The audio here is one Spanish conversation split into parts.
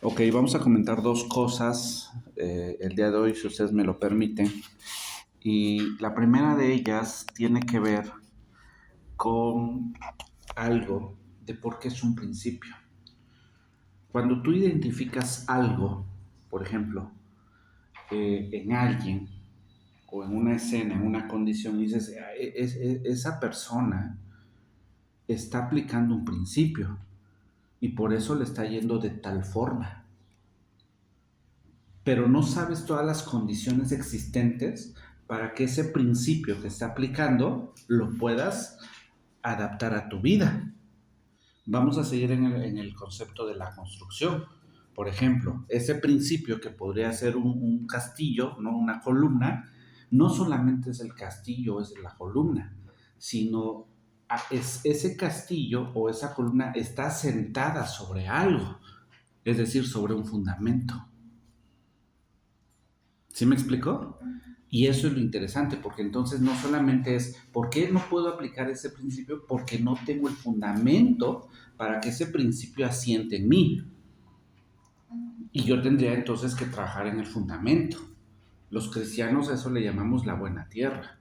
Ok, vamos a comentar dos cosas el día de hoy, si ustedes me lo permiten. Y la primera de ellas tiene que ver con algo de por qué es un principio. Cuando tú identificas algo, por ejemplo, en alguien o en una escena, en una condición, y dices, esa persona está aplicando un principio y por eso le está yendo de tal forma. Pero no sabes todas las condiciones existentes para que ese principio que está aplicando lo puedas adaptar a tu vida. Vamos a seguir en el concepto de la construcción. Por ejemplo, ese principio que podría ser un castillo, ¿no? Una columna, no solamente es el castillo, es la columna, sino ese castillo o esa columna está sentada sobre algo, es decir, sobre un fundamento. ¿Sí me explicó? Y eso es lo interesante, porque entonces no solamente es, ¿por qué no puedo aplicar ese principio? Porque no tengo el fundamento para que ese principio asiente en mí. Y yo tendría entonces que trabajar en el fundamento. Los cristianos a eso le llamamos la buena tierra.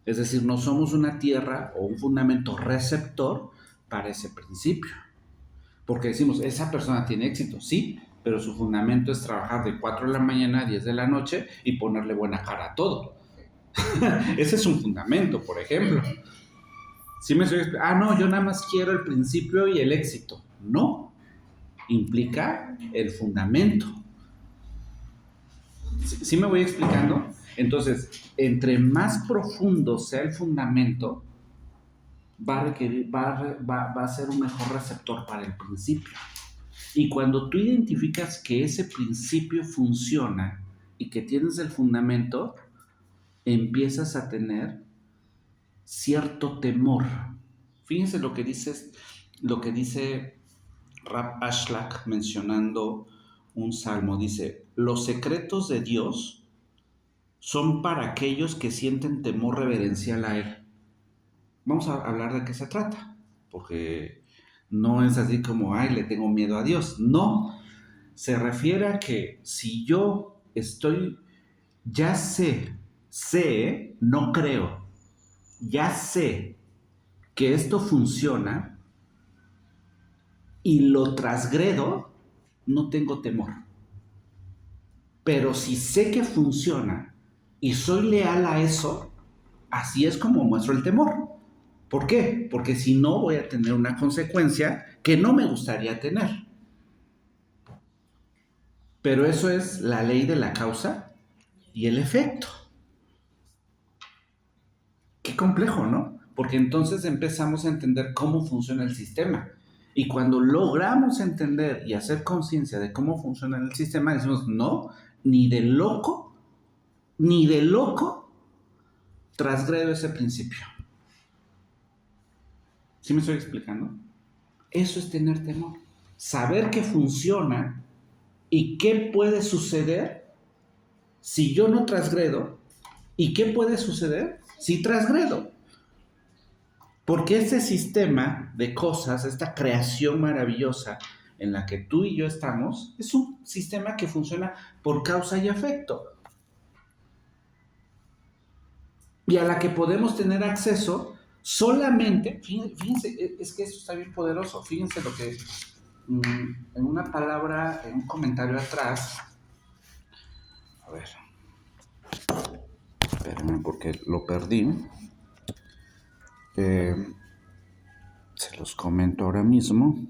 Es decir, no somos una tierra o un fundamento receptor para ese principio. Porque decimos, esa persona tiene éxito, sí, pero su fundamento es trabajar de 4 de la mañana a 10 de la noche y ponerle buena cara a todo. Ese es un fundamento, por ejemplo. ¿Sí me estoy explicando? No, yo nada más quiero el principio y el éxito. No, implica el fundamento. ¿Sí me voy explicando? Entonces, entre más profundo sea el fundamento, va a ser un mejor receptor para el principio. Y cuando tú identificas que ese principio funciona y que tienes el fundamento, empiezas a tener cierto temor. Fíjense lo que dice Rab Ashlak mencionando un salmo. Dice, los secretos de Dios son para aquellos que sienten temor reverencial a Él. Vamos a hablar de qué se trata, porque no es así como, ay, le tengo miedo a Dios. No, se refiere a que si yo ya sé, no creo, ya sé que esto funciona y lo transgredo, no tengo temor. Pero si sé que funciona y soy leal a eso, así es como muestro el temor. ¿Por qué? Porque si no voy a tener una consecuencia que no me gustaría tener. Pero eso es la ley de la causa y el efecto. Qué complejo, ¿no? Porque entonces empezamos a entender cómo funciona el sistema. Y cuando logramos entender y hacer conciencia de cómo funciona el sistema, decimos, no, ni de loco, transgredo ese principio. ¿Sí me estoy explicando? Eso es tener temor. Saber que funciona y qué puede suceder si yo no transgredo y qué puede suceder si transgredo. Porque ese sistema de cosas, esta creación maravillosa en la que tú y yo estamos, es un sistema que funciona por causa y efecto. Y a la que podemos tener acceso solamente, fíjense, es que esto está bien poderoso, fíjense lo que en una palabra, en un comentario atrás, a ver, espérenme porque lo perdí, se los comento ahora mismo.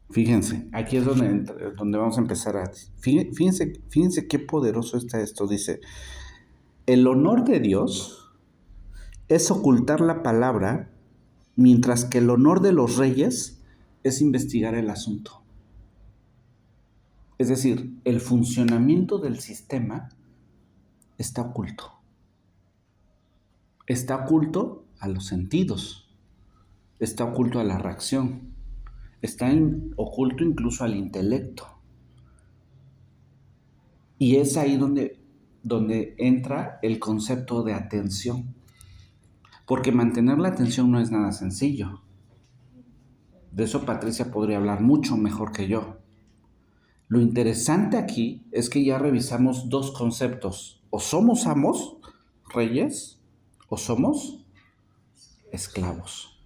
Fíjense, aquí es donde vamos a empezar a... Fíjense qué poderoso está esto. Dice, el honor de Dios es ocultar la palabra, mientras que el honor de los reyes es investigar el asunto. Es decir, el funcionamiento del sistema está oculto. Está oculto a los sentidos, está oculto a la reacción, está oculto incluso al intelecto. Y es ahí donde entra el concepto de atención. Porque mantener la atención no es nada sencillo. De eso Patricia podría hablar mucho mejor que yo. Lo interesante aquí es que ya revisamos dos conceptos. O somos amos, reyes, o somos esclavos.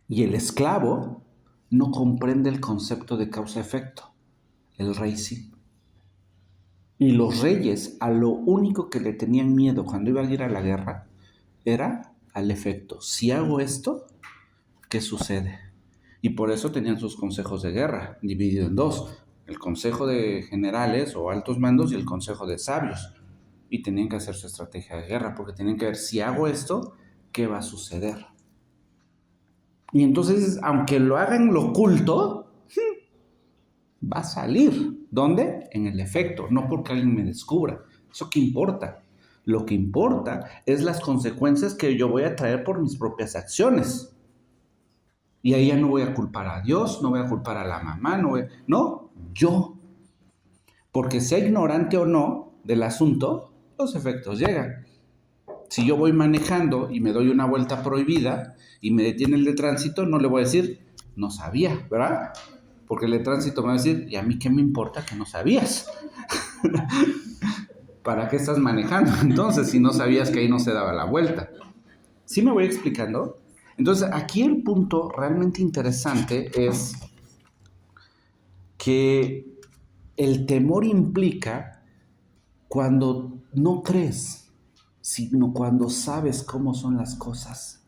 Y el esclavo no comprende el concepto de causa-efecto. El rey sí. Y los reyes a lo único que le tenían miedo cuando iban a ir a la guerra era al efecto. Si hago esto, ¿qué sucede? Y por eso tenían sus consejos de guerra, dividido en dos. El consejo de generales o altos mandos y el consejo de sabios. Y tenían que hacer su estrategia de guerra, porque tenían que ver, si hago esto, ¿qué va a suceder? Y entonces, aunque lo hagan lo oculto, va a salir. ¿Dónde? En el efecto, no porque alguien me descubra. ¿Eso qué importa? Lo que importa es las consecuencias que yo voy a traer por mis propias acciones. Y ahí ya no voy a culpar a Dios, no voy a culpar a la mamá, no, yo. Porque sea ignorante o no del asunto, los efectos llegan. Si yo voy manejando y me doy una vuelta prohibida y me detiene el de tránsito, no le voy a decir, no sabía, ¿verdad? Porque el de tránsito me va a decir, ¿y a mí qué me importa que no sabías? ¿Para qué estás manejando entonces si no sabías que ahí no se daba la vuelta? ¿Sí me voy explicando? Entonces, aquí el punto realmente interesante es que el temor implica cuando no crees, sino cuando sabes cómo son las cosas.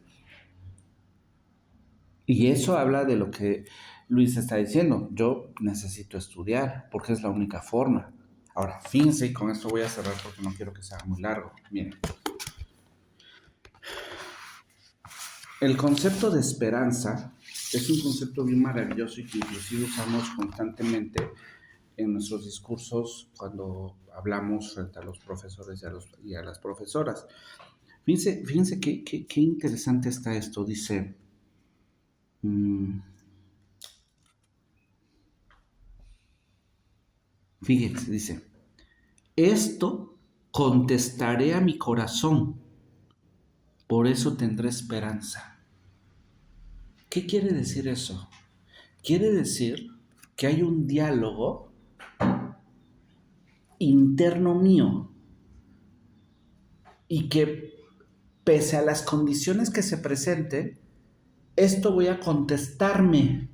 Y eso habla de lo que Luis está diciendo. Yo necesito estudiar porque es la única forma. Ahora, fíjense, y con esto voy a cerrar porque no quiero que sea muy largo. Miren. El concepto de esperanza es un concepto bien maravilloso y que inclusive usamos constantemente en nuestros discursos cuando hablamos frente a los profesores y a las profesoras. Fíjense qué interesante está esto. Dice, fíjense, dice, esto contestaré a mi corazón, por eso tendré esperanza. ¿Qué quiere decir eso? Quiere decir que hay un diálogo interno mío y que pese a las condiciones que se presenten, esto voy a contestarme.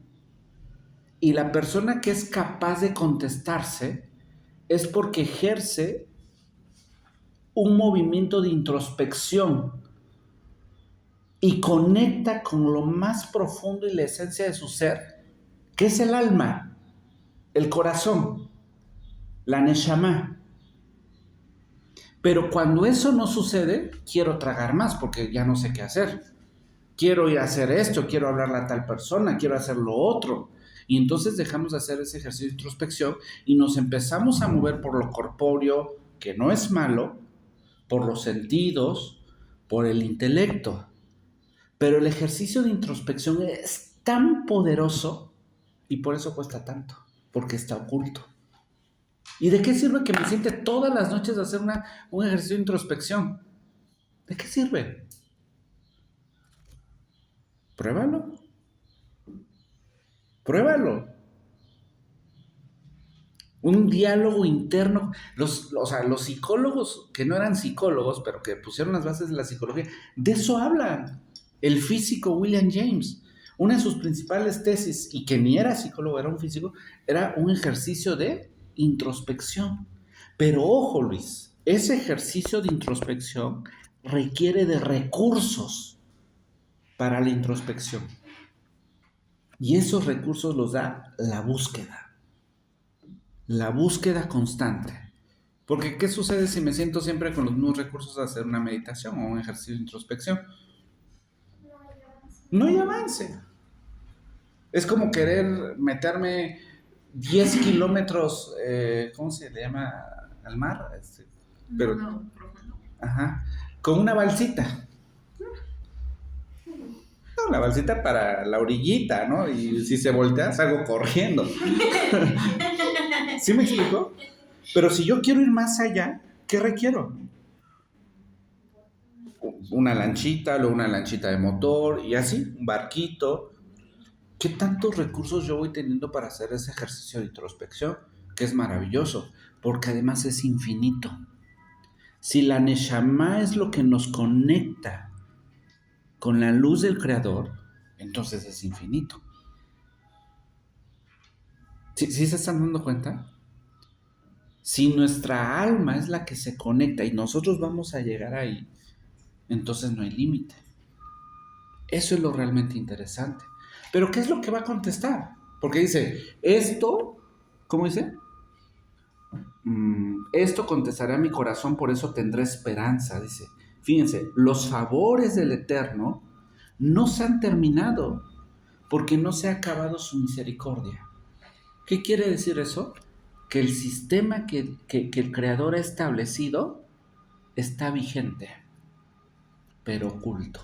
Y la persona que es capaz de contestarse es porque ejerce un movimiento de introspección y conecta con lo más profundo y la esencia de su ser, que es el alma, el corazón, la neshama. Pero cuando eso no sucede, quiero tragar más porque ya no sé qué hacer. Quiero ir a hacer esto, quiero hablarle a tal persona, quiero hacer lo otro. Y entonces dejamos de hacer ese ejercicio de introspección y nos empezamos a mover por lo corpóreo, que no es malo, por los sentidos, por el intelecto. Pero el ejercicio de introspección es tan poderoso y por eso cuesta tanto, porque está oculto. ¿Y de qué sirve que me siente todas las noches a hacer un ejercicio de introspección? ¿De qué sirve? Pruébalo. Pruébalo. Un diálogo interno. Los psicólogos que no eran psicólogos, pero que pusieron las bases de la psicología, de eso hablan. El físico William James, una de sus principales tesis, y que ni era psicólogo, era un físico, era un ejercicio de introspección. Pero ojo, Luis, ese ejercicio de introspección requiere de recursos para la introspección. Y esos recursos los da la búsqueda constante. Porque ¿qué sucede si me siento siempre con los mismos recursos a hacer una meditación o un ejercicio de introspección? No hay avance. Es como querer meterme 10 kilómetros, ¿cómo se le llama? Al mar. Pero, no, ajá, con una balsita. No, la balsita para la orillita, ¿no? Y si se voltea, salgo corriendo. ¿Sí me explico? Pero si yo quiero ir más allá, ¿qué requiero? una lanchita, luego una lanchita de motor y así, un barquito. ¿Qué tantos recursos yo voy teniendo para hacer ese ejercicio de introspección? Que es maravilloso, porque además es infinito. Si la Neshama es lo que nos conecta con la luz del Creador, entonces es infinito. ¿Sí se están dando cuenta? Si nuestra alma es la que se conecta y nosotros vamos a llegar ahí, entonces no hay límite. Eso es lo realmente interesante. Pero ¿qué es lo que va a contestar? Porque dice, esto, ¿cómo dice? Esto contestará a mi corazón, por eso tendré esperanza, dice. Fíjense, los favores del Eterno no se han terminado porque no se ha acabado su misericordia. ¿Qué quiere decir eso? Que el sistema que el Creador ha establecido está vigente, pero oculto.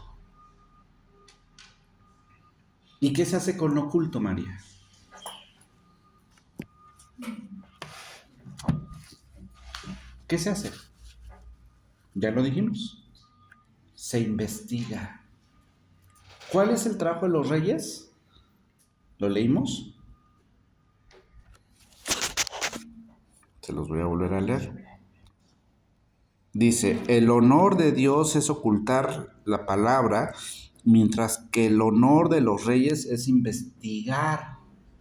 ¿Y qué se hace con lo oculto, María? ¿Qué se hace? Ya lo dijimos. Se investiga. ¿Cuál es el trabajo de los reyes? ¿Lo leímos? Se los voy a volver a leer. Dice, el honor de Dios es ocultar la palabra, mientras que el honor de los reyes es investigar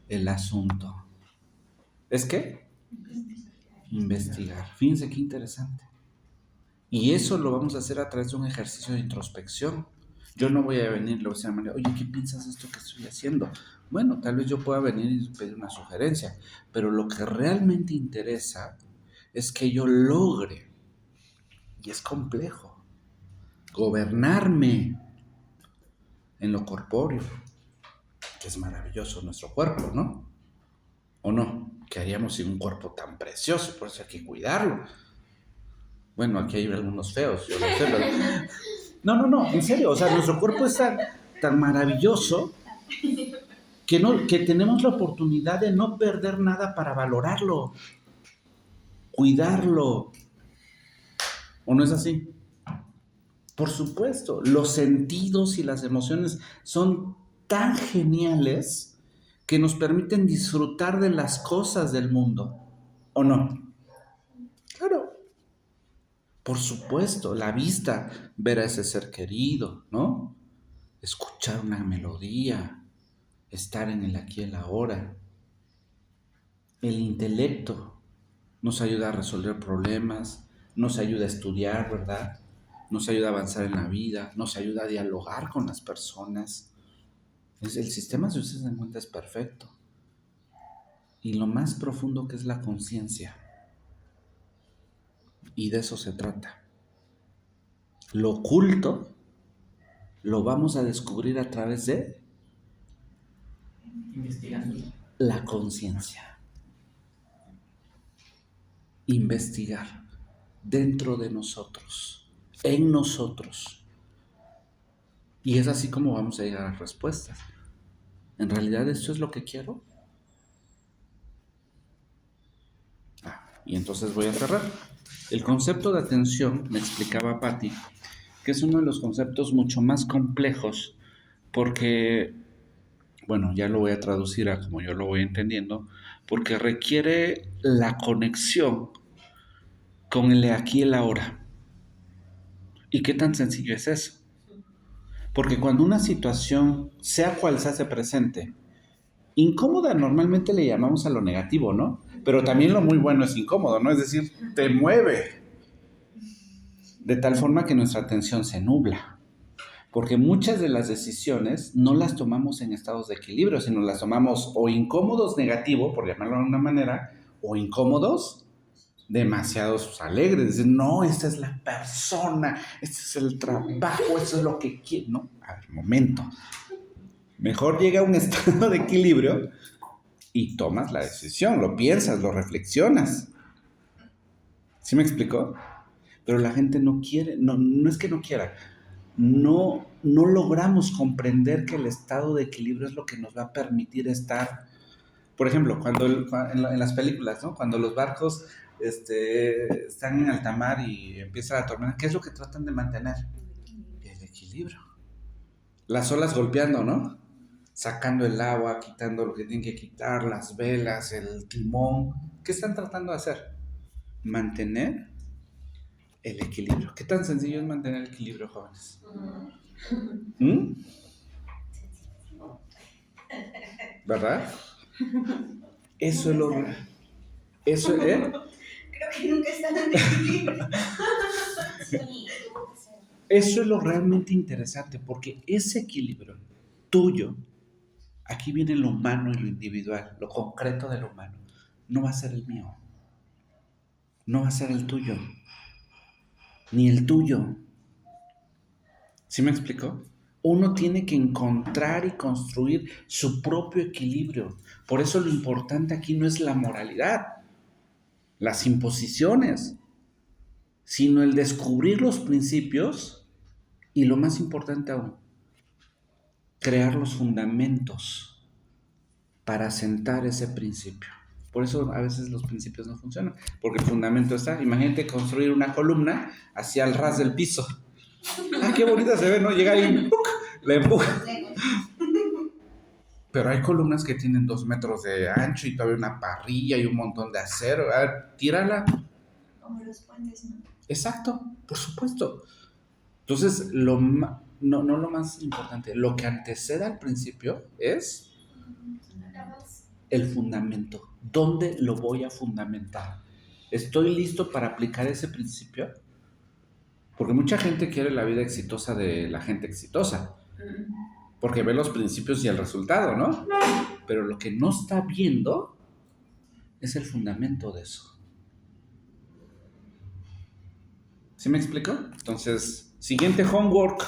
el asunto. ¿Es qué? Investigar. Fíjense qué interesante. Y eso lo vamos a hacer a través de un ejercicio de introspección. Yo no voy a venir y le voy a decir a María, oye, ¿qué piensas de esto que estoy haciendo? Bueno, tal vez yo pueda venir y pedir una sugerencia, pero lo que realmente interesa es que yo logre, y es complejo, gobernarme en lo corpóreo, que es maravilloso nuestro cuerpo, ¿no? ¿O no? ¿Qué haríamos sin un cuerpo tan precioso? Por eso hay que cuidarlo. Bueno, aquí hay algunos feos, yo lo sé, pero... No, en serio, o sea, nuestro cuerpo es tan maravilloso que tenemos la oportunidad de no perder nada para valorarlo, cuidarlo. ¿O no es así? Por supuesto, los sentidos y las emociones son tan geniales que nos permiten disfrutar de las cosas del mundo, ¿o no? Claro. Por supuesto, la vista, ver a ese ser querido, ¿no? Escuchar una melodía, estar en el aquí y el ahora. El intelecto nos ayuda a resolver problemas, nos ayuda a estudiar, ¿verdad? Nos ayuda a avanzar en la vida, nos ayuda a dialogar con las personas. El sistema, si ustedes se dan cuenta, es perfecto. Y lo más profundo que es la conciencia. Y de eso se trata. Lo oculto lo vamos a descubrir a través de investigando la conciencia. Investigar dentro de nosotros, en nosotros. Y es así como vamos a llegar a respuestas. ¿En realidad esto es lo que quiero? Y entonces voy a cerrar. El concepto de atención, me explicaba Patti, que es uno de los conceptos mucho más complejos porque, bueno, ya lo voy a traducir a como yo lo voy entendiendo, porque requiere la conexión con el de aquí y el ahora. ¿Y qué tan sencillo es eso? Porque cuando una situación, sea cual se hace presente, incómoda normalmente le llamamos a lo negativo, ¿no? Pero también lo muy bueno es incómodo, ¿no? Es decir, te mueve. De tal forma que nuestra atención se nubla. Porque muchas de las decisiones no las tomamos en estados de equilibrio, sino las tomamos o incómodos negativo, por llamarlo de una manera, o incómodos demasiados alegres. Decir, no, esta es la persona, este es el trabajo, eso es lo que quiero. No, a ver, momento. Mejor llega a un estado de equilibrio y tomas la decisión, lo piensas, lo reflexionas. ¿Sí me explicó? Pero la gente no quiere, no es que no quiera, no logramos comprender que el estado de equilibrio es lo que nos va a permitir estar. Por ejemplo, en las películas, ¿no? Cuando los barcos están en alta mar y empieza la tormenta, ¿qué es lo que tratan de mantener? equilibrio. Las olas golpeando, ¿no? Sacando el agua, quitando lo que tienen que quitar, las velas, el timón. ¿Qué están tratando de hacer? Mantener el equilibrio. ¿Qué tan sencillo es mantener el equilibrio, jóvenes? ¿Mm? ¿Verdad? Eso es lo... Eso es... Creo que nunca están en equilibrio. Eso es lo realmente interesante, porque ese equilibrio tuyo, aquí viene lo humano y lo individual, lo concreto de lo humano, no va a ser el mío, no va a ser el tuyo, ni el tuyo. ¿Sí me explico? Uno tiene que encontrar y construir su propio equilibrio. Por eso lo importante aquí no es la moralidad, las imposiciones, sino el descubrir los principios y, lo más importante aún, crear los fundamentos para asentar ese principio. Por eso a veces los principios no funcionan, porque el fundamento está. Imagínate construir una columna hacia el ras del piso. ¡Ah, qué bonita se ve!, ¿no? Llega y la empuja. Pero hay columnas que tienen 2 metros de ancho y todavía una parrilla y un montón de acero. A ver, tírala. Como los puentes, ¿no? Exacto, por supuesto. Entonces, no lo más importante, lo que antecede al principio es el fundamento. ¿Dónde lo voy a fundamentar? ¿Estoy listo para aplicar ese principio? Porque mucha gente quiere la vida exitosa de la gente exitosa, porque ve los principios y el resultado, ¿no? Pero lo que no está viendo es el fundamento de eso. ¿Sí me explico? Entonces, siguiente homework.